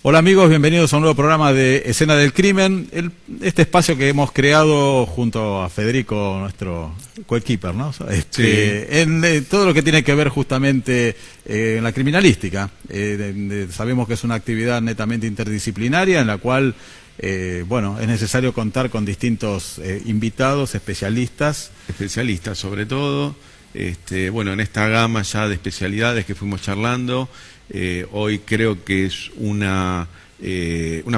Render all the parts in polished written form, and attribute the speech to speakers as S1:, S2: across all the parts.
S1: Hola amigos, bienvenidos a un nuevo programa de Escena del Crimen, este espacio que hemos creado junto a Federico, nuestro coequiper, ¿no? En todo lo que tiene que ver justamente en la criminalística. Sabemos que es una actividad netamente interdisciplinaria en la cual, bueno, es necesario contar con distintos invitados, especialistas.
S2: Especialistas sobre todo, bueno, en esta gama ya de especialidades que fuimos charlando. Hoy creo que es una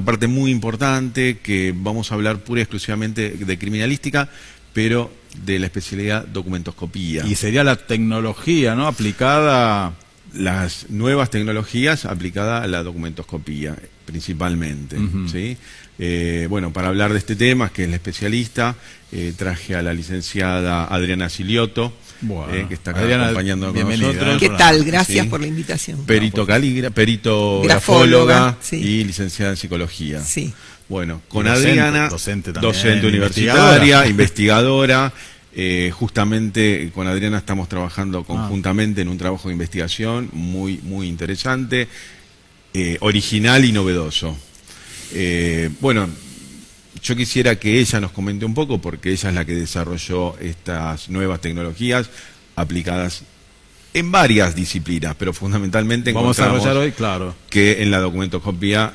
S2: parte muy importante, que vamos a hablar pura y exclusivamente de criminalística, pero de la especialidad documentoscopía.
S1: Y sería la tecnología, ¿no?, aplicada...
S2: Las nuevas tecnologías aplicadas a la documentoscopía, principalmente. ¿Sí? Bueno, para hablar de este tema, que es la especialista, traje a la licenciada Adriana Siliotto, que está acá acompañándonos con nosotros.
S3: ¿Qué tal? Gracias por la invitación.
S2: Perito grafóloga,
S3: sí.
S2: Y licenciada en psicología.
S3: Sí.
S2: Bueno, con
S1: docente,
S2: Adriana, docente universitaria, investigadora. Justamente con Adriana estamos trabajando conjuntamente en un trabajo de investigación muy interesante, original y novedoso. Bueno, yo quisiera que ella nos comente un poco, porque ella es la que desarrolló estas nuevas tecnologías aplicadas en varias disciplinas, pero fundamentalmente
S1: vamos a desarrollar hoy, claro,
S2: que en la documentoscopía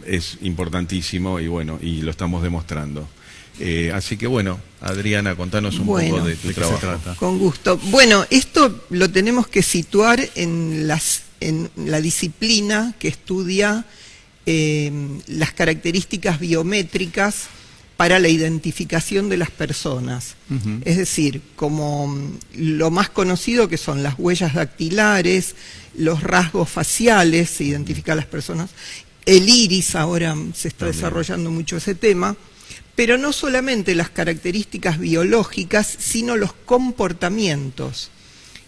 S2: es importantísimo y bueno, y lo estamos demostrando. Así que bueno, Adriana, contanos un poco de tu trabajo.
S1: ¿De qué se trata?
S3: Con gusto. Bueno, esto lo tenemos que situar en la disciplina que estudia las características biométricas para la identificación de las personas. Es decir, como lo más conocido, que son las huellas dactilares, los rasgos faciales, se identifican las personas, el iris, ahora se está desarrollando mucho ese tema. Pero no solamente las características biológicas, sino los comportamientos.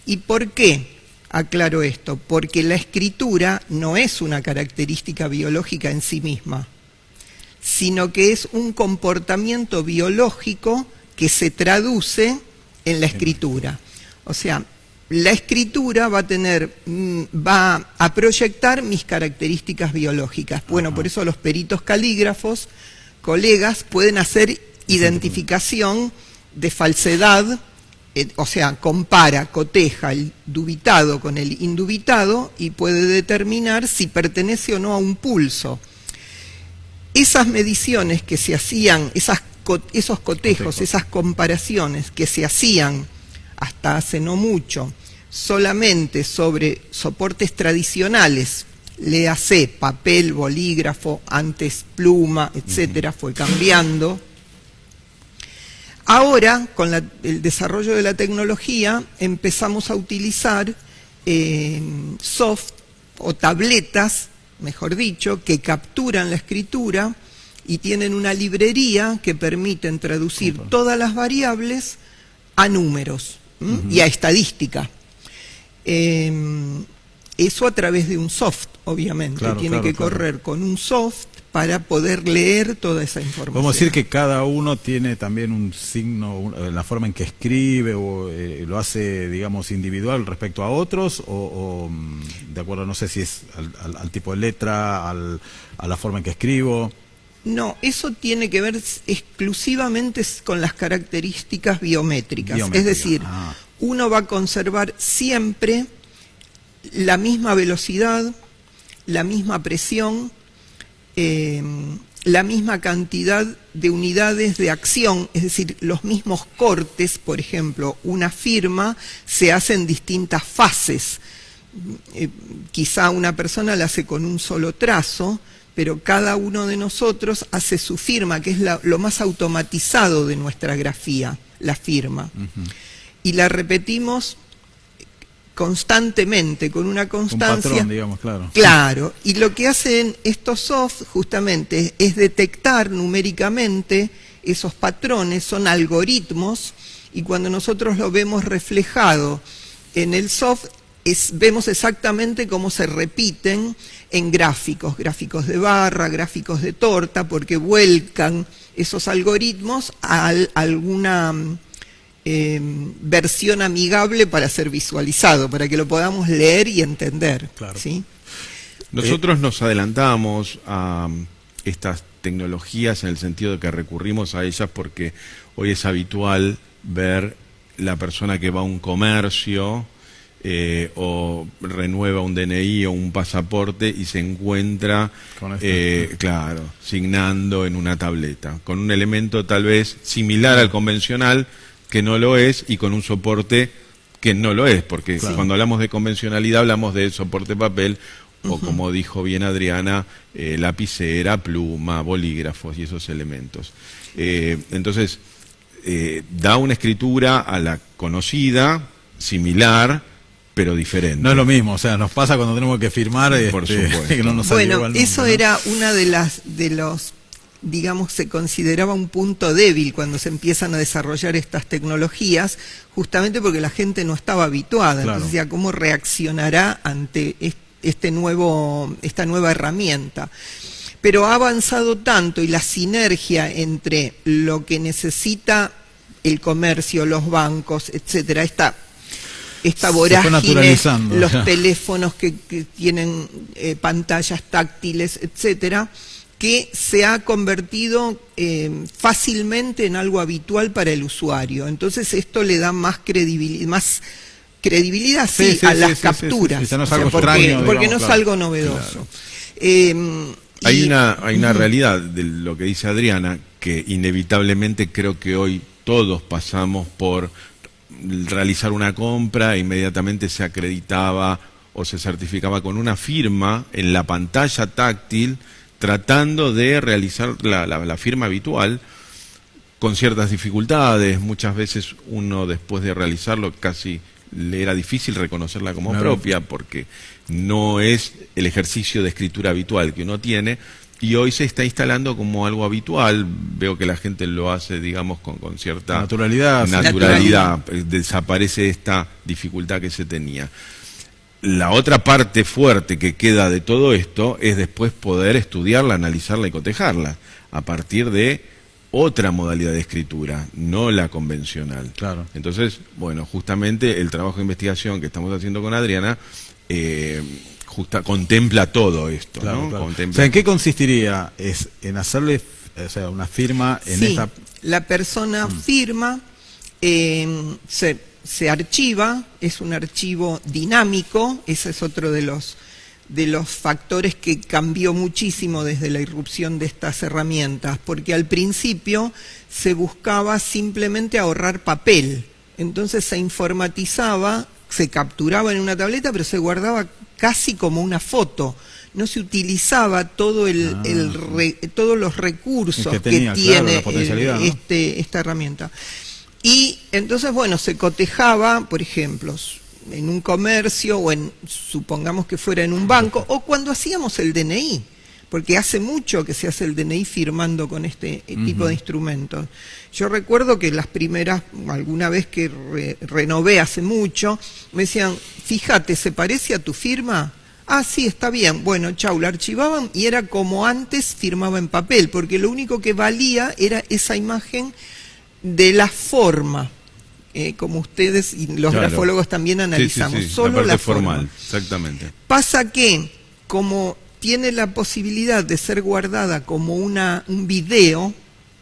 S3: ¿Y por qué aclaro esto? Porque la escritura no es una característica biológica en sí misma, sino que es un comportamiento biológico que se traduce en la escritura. O sea, la escritura va a proyectar mis características biológicas. Bueno, por eso los peritos calígrafos, colegas, pueden hacer identificación de falsedad, o sea, compara, coteja el dubitado con el indubitado y puede determinar si pertenece o no a un pulso. Esas mediciones que se hacían, esos cotejos, esas comparaciones que se hacían hasta hace no mucho, solamente sobre soportes tradicionales, léase papel, bolígrafo, antes pluma, etcétera, fue cambiando. Ahora, con el desarrollo de la tecnología, empezamos a utilizar soft o tabletas, mejor dicho, que capturan la escritura y tienen una librería que permiten traducir todas las variables a números y a estadística. Eso a través de un soft, obviamente. Tiene que correr con un soft para poder leer toda esa información.
S1: Podemos decir que cada uno tiene también un signo, la forma en que escribe, o lo hace, digamos, individual respecto a otros, o de acuerdo, no sé si es al tipo de letra, a la forma en que escribo.
S3: No, eso tiene que ver exclusivamente con las características biométricas. Es decir, uno va a conservar siempre la misma velocidad, la misma presión, la misma cantidad de unidades de acción, es decir, los mismos cortes. Por ejemplo, una firma se hace en distintas fases. Quizá una persona la hace con un solo trazo, pero cada uno de nosotros hace su firma, que es lo más automatizado de nuestra grafía, la firma. Y la repetimos constantemente, con una constancia.
S1: Un patrón, digamos, claro.
S3: Claro, y lo que hacen estos soft justamente es detectar numéricamente esos patrones, son algoritmos, y cuando nosotros lo vemos reflejado en el soft, vemos exactamente cómo se repiten en gráficos de barra, gráficos de torta, porque vuelcan esos algoritmos a alguna versión amigable para ser visualizado, para que lo podamos leer y entender.
S1: Claro.
S3: ¿Sí?
S2: Nosotros nos adelantamos a estas tecnologías en el sentido de que recurrimos a ellas porque hoy es habitual ver la persona que va a un comercio o renueva un DNI o un pasaporte y se encuentra, claro, signando en una tableta, con un elemento tal vez similar al convencional, que no lo es, y con un soporte que no lo es, porque cuando hablamos de convencionalidad hablamos de soporte papel, o como dijo bien Adriana, lapicera, pluma, bolígrafos y esos elementos. Entonces, da una escritura a la conocida, similar, pero diferente.
S1: No es lo mismo, o sea, nos pasa cuando tenemos que firmar,
S2: por supuesto.
S1: Que no nos sale igual
S3: bueno, eso
S1: nombre, ¿no?
S3: era una de los, digamos, se consideraba un punto débil cuando se empiezan a desarrollar estas tecnologías, justamente porque la gente no estaba habituada.
S1: Claro.
S3: Entonces, ya, ¿cómo reaccionará ante esta nueva herramienta? Pero ha avanzado tanto y la sinergia entre lo que necesita el comercio, los bancos, etcétera, esta vorágine, los teléfonos que tienen pantallas táctiles, etcétera, que se ha convertido fácilmente en algo habitual para el usuario. Entonces esto le da más credibilidad, a las capturas,
S1: no es algo extraño,
S3: porque
S1: digamos,
S3: no es algo novedoso.
S2: Claro. Hay una realidad de lo que dice Adriana, que inevitablemente creo que hoy todos pasamos por realizar una compra, inmediatamente se acreditaba o se certificaba con una firma en la pantalla táctil, tratando de realizar la firma habitual, con ciertas dificultades. Muchas veces uno, después de realizarlo, casi le era difícil reconocerla como propia, porque no es el ejercicio de escritura habitual que uno tiene, y hoy se está instalando como algo habitual. Veo que la gente lo hace, digamos, con cierta naturalidad. Desaparece esta dificultad que se tenía. La otra parte fuerte que queda de todo esto es después poder estudiarla, analizarla y cotejarla a partir de otra modalidad de escritura, no la convencional.
S1: Claro.
S2: Entonces, bueno, justamente el trabajo de investigación que estamos haciendo con Adriana contempla todo esto,
S1: claro,
S2: ¿no?
S1: Claro.
S2: Contempla.
S1: O sea, ¿en qué consistiría? Es en hacerle, o sea, una firma en esta...
S3: la persona firma, se archiva, es un archivo dinámico. Ese es otro de los factores que cambió muchísimo desde la irrupción de estas herramientas, porque al principio se buscaba simplemente ahorrar papel, entonces se informatizaba, se capturaba en una tableta, pero se guardaba casi como una foto. No se utilizaba todos los recursos que tiene esta herramienta. Y entonces, bueno, se cotejaba, por ejemplo, en un comercio o supongamos que fuera en un banco, o cuando hacíamos el DNI, porque hace mucho que se hace el DNI firmando con este tipo de instrumentos. Yo recuerdo que las primeras, alguna vez que renové hace mucho, me decían, fíjate, ¿se parece a tu firma? Ah, sí, está bien. Bueno, chau, la archivaban y era como antes firmaba en papel, porque lo único que valía era esa imagen de la forma. Como ustedes y los grafólogos también analizamos, solo la forma.
S2: Formal, exactamente.
S3: Pasa que, como tiene la posibilidad de ser guardada como un video,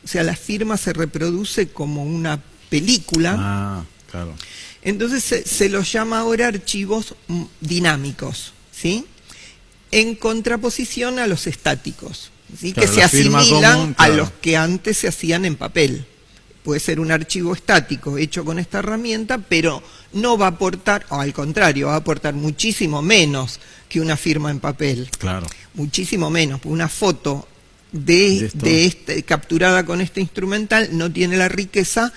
S3: o sea, la firma se reproduce como una película.
S1: Ah, claro.
S3: Entonces se los llama ahora archivos dinámicos, ¿sí? En contraposición a los estáticos, ¿sí?
S1: Claro,
S3: que se asimilan
S1: común,
S3: a los que antes se hacían en papel. Puede ser un archivo estático hecho con esta herramienta, pero no va a aportar, o al contrario, va a aportar muchísimo menos que una firma en papel.
S1: Claro.
S3: Muchísimo menos. Una foto capturada con este instrumental no tiene la riqueza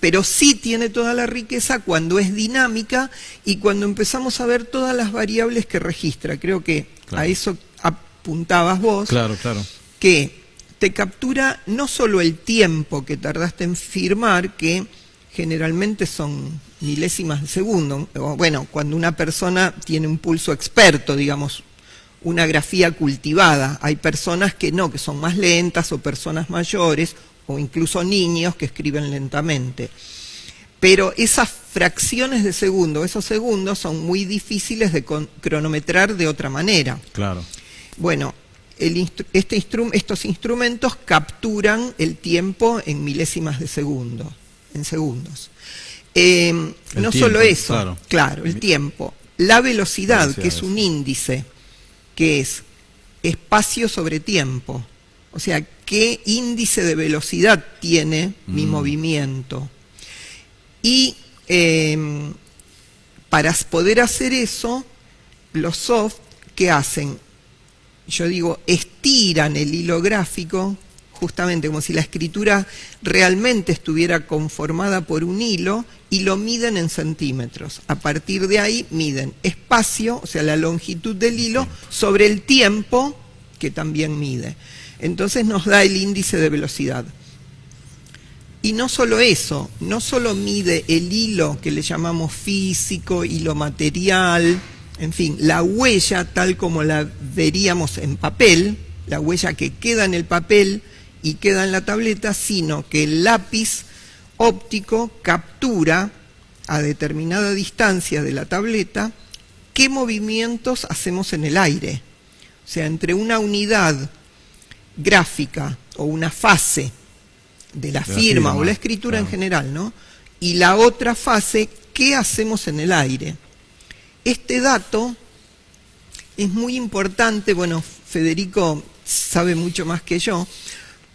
S3: pero sí tiene toda la riqueza cuando es dinámica y cuando empezamos a ver todas las variables que registra. Creo que a eso apuntabas vos.
S1: Claro, claro.
S3: Que te captura no solo el tiempo que tardaste en firmar, que generalmente son milésimas de segundo. Bueno, cuando una persona tiene un pulso experto, digamos, una grafía cultivada. Hay personas que no, que son más lentas, o personas mayores, o incluso niños que escriben lentamente. Pero esa fracciones de segundo, esos segundos son muy difíciles de cronometrar de otra manera.
S1: Claro.
S3: Bueno, estos instrumentos capturan el tiempo en milésimas de segundo, en segundos. No solo eso, claro, el tiempo. La velocidad, que es un índice, que es espacio sobre tiempo. O sea, ¿qué índice de velocidad tiene mi movimiento? Y para poder hacer eso, los soft, ¿qué hacen? Yo digo, estiran el hilo gráfico, justamente como si la escritura realmente estuviera conformada por un hilo, y lo miden en centímetros. A partir de ahí miden espacio, o sea, la longitud del hilo, sobre el tiempo, que también mide. Entonces nos da el índice de velocidad. Y no solo eso, no solo mide el hilo que le llamamos físico, hilo material, en fin, la huella tal como la veríamos en papel, la huella que queda en el papel y queda en la tableta, sino que el lápiz óptico captura a determinada distancia de la tableta qué movimientos hacemos en el aire. O sea, entre una unidad gráfica o una fase de la firma o la escritura en general, ¿no? Y la otra fase, ¿qué hacemos en el aire? Este dato es muy importante. Bueno, Federico sabe mucho más que yo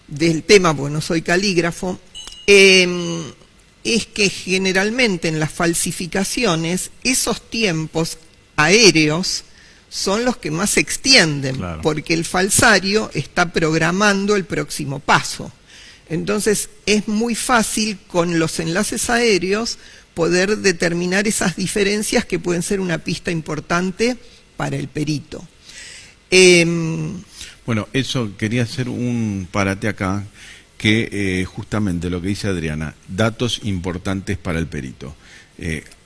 S3: del tema, porque no soy calígrafo. Es que generalmente en las falsificaciones esos tiempos aéreos son los que más se extienden, claro, porque el falsario está programando el próximo paso. Entonces es muy fácil con los enlaces aéreos poder determinar esas diferencias que pueden ser una pista importante para el perito.
S2: Bueno, eso quería hacer un parate acá, que justamente lo que dice Adriana, datos importantes para el perito.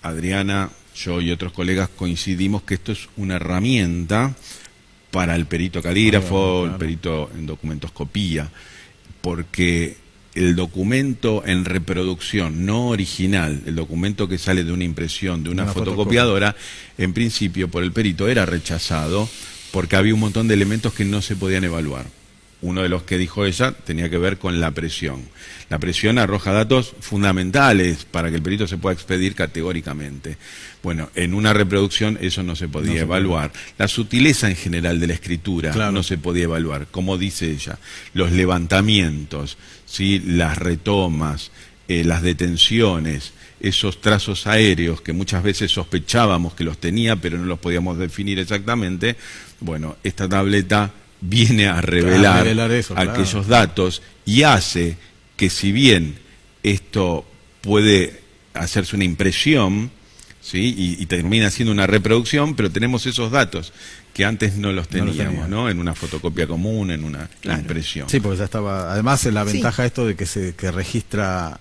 S2: Adriana, yo y otros colegas coincidimos que esto es una herramienta para el perito calígrafo, claro, el perito en documentoscopía, porque el documento en reproducción no original, el documento que sale de una impresión, de una fotocopiadora, en principio por el perito era rechazado porque había un montón de elementos que no se podían evaluar. Uno de los que dijo ella tenía que ver con la presión. La presión arroja datos fundamentales para que el perito se pueda expedir categóricamente. Bueno, en una reproducción eso no se podía evaluar. La sutileza en general de la escritura, claro, no se podía evaluar, como dice ella. Los levantamientos, ¿sí?, las retomas, las detenciones, esos trazos aéreos que muchas veces sospechábamos que los tenía, pero no los podíamos definir exactamente. Bueno, esta tableta viene a revelar eso, aquellos, claro, datos, y hace que, si bien esto puede hacerse una impresión, ¿sí?, y termina siendo una reproducción, pero tenemos esos datos que antes no los teníamos, ¿no? En una fotocopia común, en una, claro, impresión.
S1: Sí, porque ya estaba. Además, la ventaja esto de que registra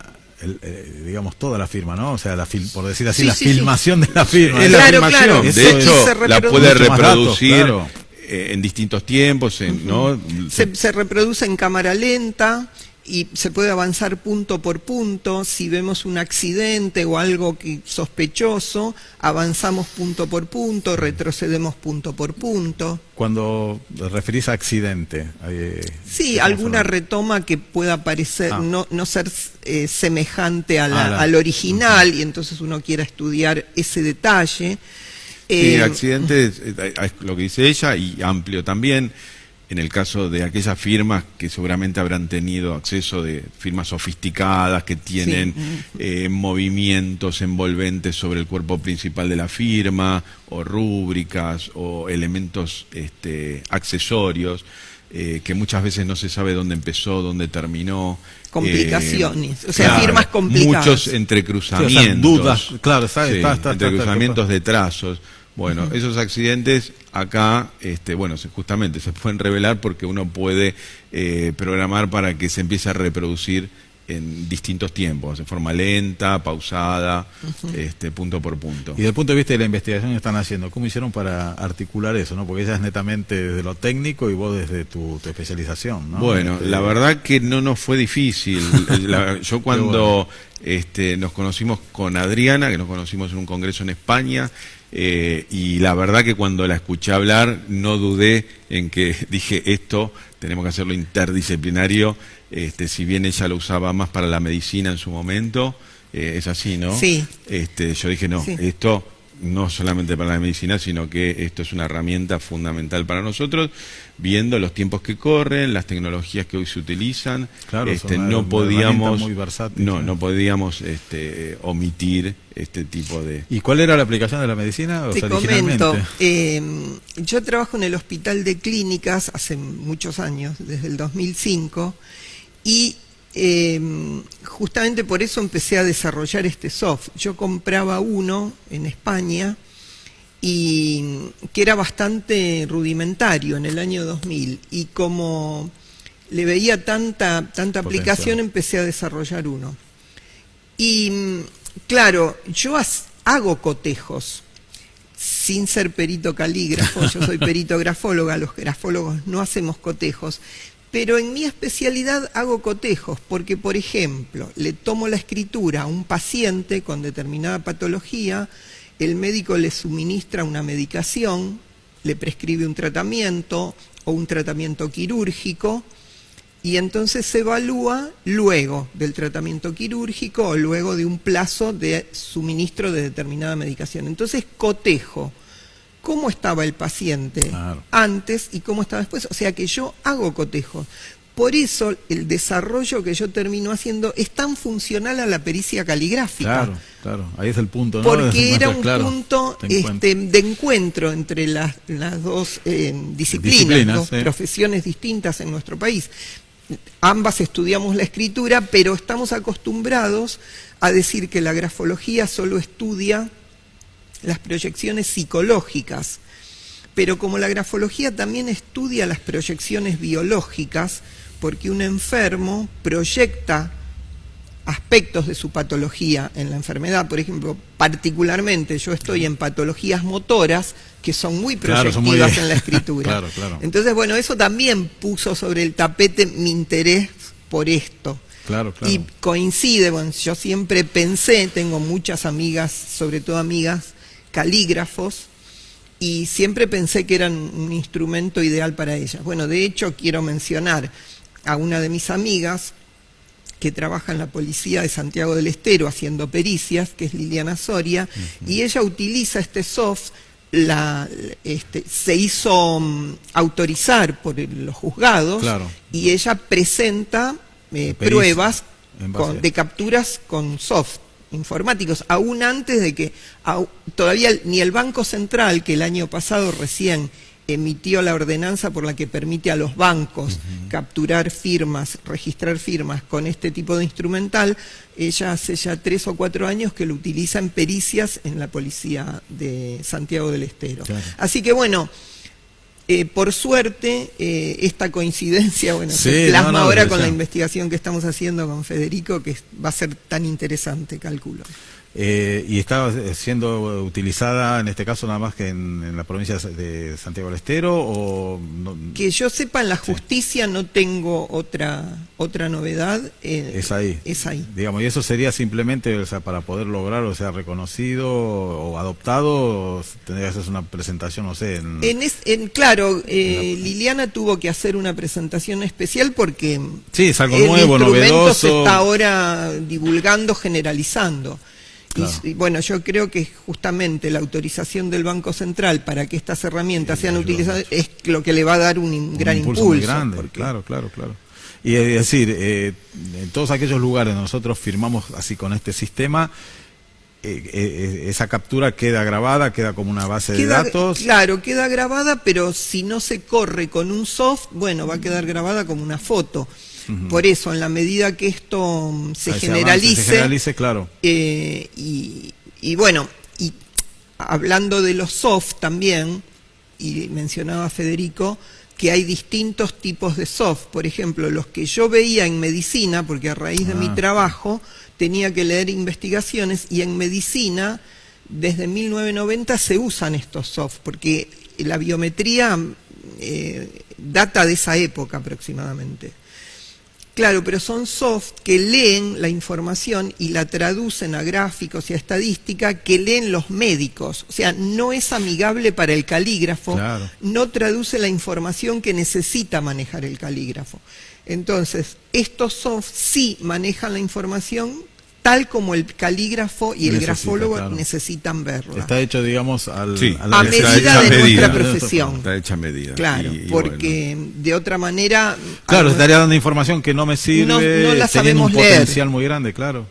S1: digamos, toda la firma, ¿no? O sea, por decir así, la filmación de la firma.
S2: Es la filmación. Claro. De hecho, la puede reproducir datos, claro, en distintos tiempos, ¿no?
S3: Se reproduce en cámara lenta y se puede avanzar punto por punto. Si vemos un accidente o algo sospechoso, avanzamos punto por punto, retrocedemos punto por punto.
S1: Cuando referís a accidente,
S3: sí, alguna retoma que pueda parecer no ser semejante al original, y entonces uno quiera estudiar ese detalle.
S2: Sí, accidentes, lo que dice ella, y amplio también, en el caso de aquellas firmas que seguramente habrán tenido acceso, de firmas sofisticadas que tienen movimientos envolventes sobre el cuerpo principal de la firma, o rúbricas, o elementos accesorios, que muchas veces no se sabe dónde empezó, dónde terminó.
S3: Complicaciones, o sea, claro, firmas complicadas.
S2: Muchos entrecruzamientos.
S1: Sí, o sea, dudas, claro,
S2: entrecruzamientos de trazos. Bueno, esos accidentes acá, bueno, justamente se pueden revelar porque uno puede programar para que se empiece a reproducir en distintos tiempos, en forma lenta, pausada, punto por punto.
S1: Y desde el punto de vista de la investigación que están haciendo, ¿cómo hicieron para articular eso, no? Porque ella es netamente desde lo técnico y vos desde tu especialización, ¿no?
S2: Bueno, la verdad que no nos fue difícil. Yo cuando nos conocimos con Adriana, que nos conocimos en un congreso en España, y la verdad que cuando la escuché hablar no dudé en que dije esto tenemos que hacerlo interdisciplinario, si bien ella lo usaba más para la medicina en su momento, es así, ¿no?
S3: Sí.
S2: Yo dije no,
S3: sí.
S2: Esto no solamente para la medicina, sino que esto es una herramienta fundamental para nosotros, viendo los tiempos que corren, las tecnologías que hoy se utilizan.
S1: Claro,
S2: no podíamos,
S1: muy versátil,
S2: no podíamos omitir este tipo de...
S1: ¿Y cuál era la aplicación de la medicina?
S3: Te comento, yo trabajo en el Hospital de Clínicas hace muchos años, desde el 2005, y justamente por eso empecé a desarrollar este soft. Yo compraba uno en España y que era bastante rudimentario en el año 2000, y como le veía tanta aplicación, empecé a desarrollar uno. Y claro, yo hago cotejos sin ser perito calígrafo. Yo soy perito grafóloga, los grafólogos no hacemos cotejos. Pero en mi especialidad hago cotejos porque, por ejemplo, le tomo la escritura a un paciente con determinada patología, el médico le suministra una medicación, le prescribe un tratamiento o un tratamiento quirúrgico, y entonces se evalúa luego del tratamiento quirúrgico o luego de un plazo de suministro de determinada medicación. Entonces cotejo cómo estaba el paciente antes y cómo estaba después. O sea que yo hago cotejos. Por eso el desarrollo que yo termino haciendo es tan funcional a la pericia caligráfica.
S1: Claro, ahí es el punto, ¿no?
S3: Porque era un punto de encuentro entre las dos disciplinas, dos profesiones distintas en nuestro país. Ambas estudiamos la escritura, pero estamos acostumbrados a decir que la grafología solo estudia las proyecciones psicológicas, pero como la grafología también estudia las proyecciones biológicas, porque un enfermo proyecta aspectos de su patología en la enfermedad. Por ejemplo, particularmente yo estoy en patologías motoras que son muy proyectivas en la escritura. Entonces, bueno, eso también puso sobre el tapete mi interés por esto. Y coincide, bueno, yo siempre pensé, tengo muchas amigas, sobre todo amigas calígrafos, y siempre pensé que eran un instrumento ideal para ellas. Bueno, de hecho quiero mencionar a una de mis amigas que trabaja en la policía de Santiago del Estero haciendo pericias, que es Liliana Soria, y ella utiliza este soft, se hizo autorizar por los juzgados, y ella presenta pruebas de capturas con soft informáticos, aún antes de que todavía ni el Banco Central, que el año pasado recién emitió la ordenanza por la que permite a los bancos capturar firmas, registrar firmas con este tipo de instrumental, ella hace ya 3 o 4 años que lo utiliza en pericias en la policía de Santiago del Estero. Así que bueno, por suerte, esta coincidencia se plasma ahora con la investigación que estamos haciendo con Federico, que va a ser tan interesante, calculo.
S1: ¿Y estaba siendo utilizada en este caso nada más que en la provincia de Santiago del Estero? O no?
S3: Que yo sepa, en la justicia no tengo otra novedad.
S1: Es ahí. Digamos, y eso sería simplemente, o sea, para poder lograr, o sea, reconocido o adoptado, tendría que hacer una presentación, no sé.
S3: Claro, Liliana tuvo que hacer una presentación especial porque
S1: sí, es algo nuevo, novedoso.
S3: Se está ahora divulgando, generalizando. Y bueno, yo creo que justamente la autorización del Banco Central para que estas herramientas sean utilizadas es lo que le va a dar un gran impulso.
S1: Muy grande, claro. Y es decir, en todos aquellos lugares nosotros firmamos así con este sistema, esa captura queda grabada, queda como una base de datos.
S3: Claro, queda grabada, pero si no se corre con un soft, bueno, va a quedar grabada como una foto. Por eso, en la medida que esto se generalice,
S1: claro.
S3: Y bueno, y hablando de los soft también, y mencionaba Federico, que hay distintos tipos de soft. Por ejemplo, los que yo veía en medicina, porque a raíz de mi trabajo tenía que leer investigaciones, y en medicina desde 1990 se usan estos soft, porque la biometría data de esa época aproximadamente. Claro, pero son soft que leen la información y la traducen a gráficos y a estadística que leen los médicos. O sea, no es amigable para el calígrafo, no traduce la información que necesita manejar el calígrafo. Entonces, estos soft sí manejan la información tal como el calígrafo y el grafólogo necesitan verla.
S1: Está hecho, digamos,
S3: a medida de nuestra profesión.
S2: Está hecha a medida.
S3: Claro, porque de otra manera...
S1: Claro, estaría dando información que no me sirve,
S3: no la sabemos
S1: un
S3: leer.
S1: Potencial muy grande, claro.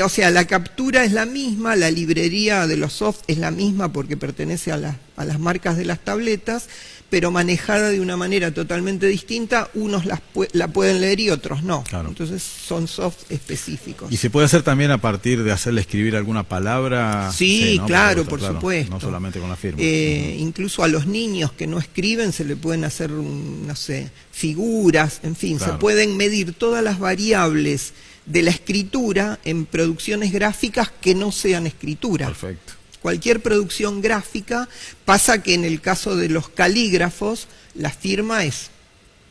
S3: O sea, la captura es la misma, la librería de los soft es la misma porque pertenece a las marcas de las tabletas, pero manejada de una manera totalmente distinta, unos la pueden leer y otros no. Claro. Entonces son soft específicos.
S1: ¿Y se puede hacer también a partir de hacerle escribir alguna palabra?
S3: Sí, ¿no? Claro, por supuesto.
S1: No solamente con la firma.
S3: Incluso a los niños que no escriben se le pueden hacer, no sé, figuras, en fin, se pueden medir todas las variables de la escritura en producciones gráficas que no sean escritura.
S1: Perfecto.
S3: Cualquier producción gráfica, pasa que en el caso de los calígrafos, la firma es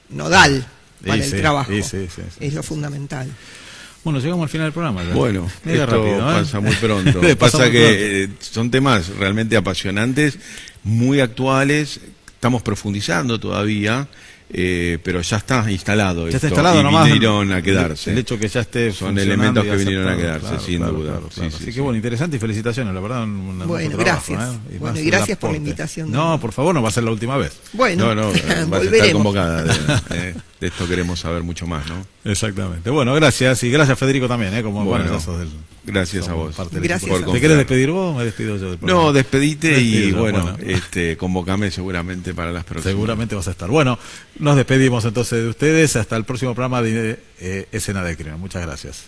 S3: nodal para el trabajo. Es lo fundamental.
S1: Bueno, llegamos al final del programa. ¿verdad?
S2: Bueno, esto
S1: rápido,
S2: pasa muy pronto. Pasa que son temas realmente apasionantes, muy actuales, estamos profundizando todavía. Pero ya está instalado
S1: ya
S2: esto,
S1: está instalado,
S2: y
S1: nomás
S2: vinieron a quedarse.
S1: El hecho que ya esté
S2: son elementos que vinieron a quedarse, sin duda.
S1: Así que bueno, interesante y felicitaciones, la verdad.
S3: Bueno, gracias. Y gracias por la invitación.
S1: No, por favor, no va a ser la última vez.
S3: Bueno,
S2: no, va a estar convocada. De esto queremos saber mucho más, ¿no?
S1: Exactamente. Bueno, gracias. Y gracias, Federico, también, como
S2: gracias a vos.
S3: Gracias.
S1: ¿Te querés despedir vos o me despido yo del programa?
S2: No, despedite y bueno, convocame seguramente para las próximas.
S1: Seguramente vas a estar. Bueno, nos despedimos entonces de ustedes. Hasta el próximo programa de Escena del Crimen. Muchas gracias.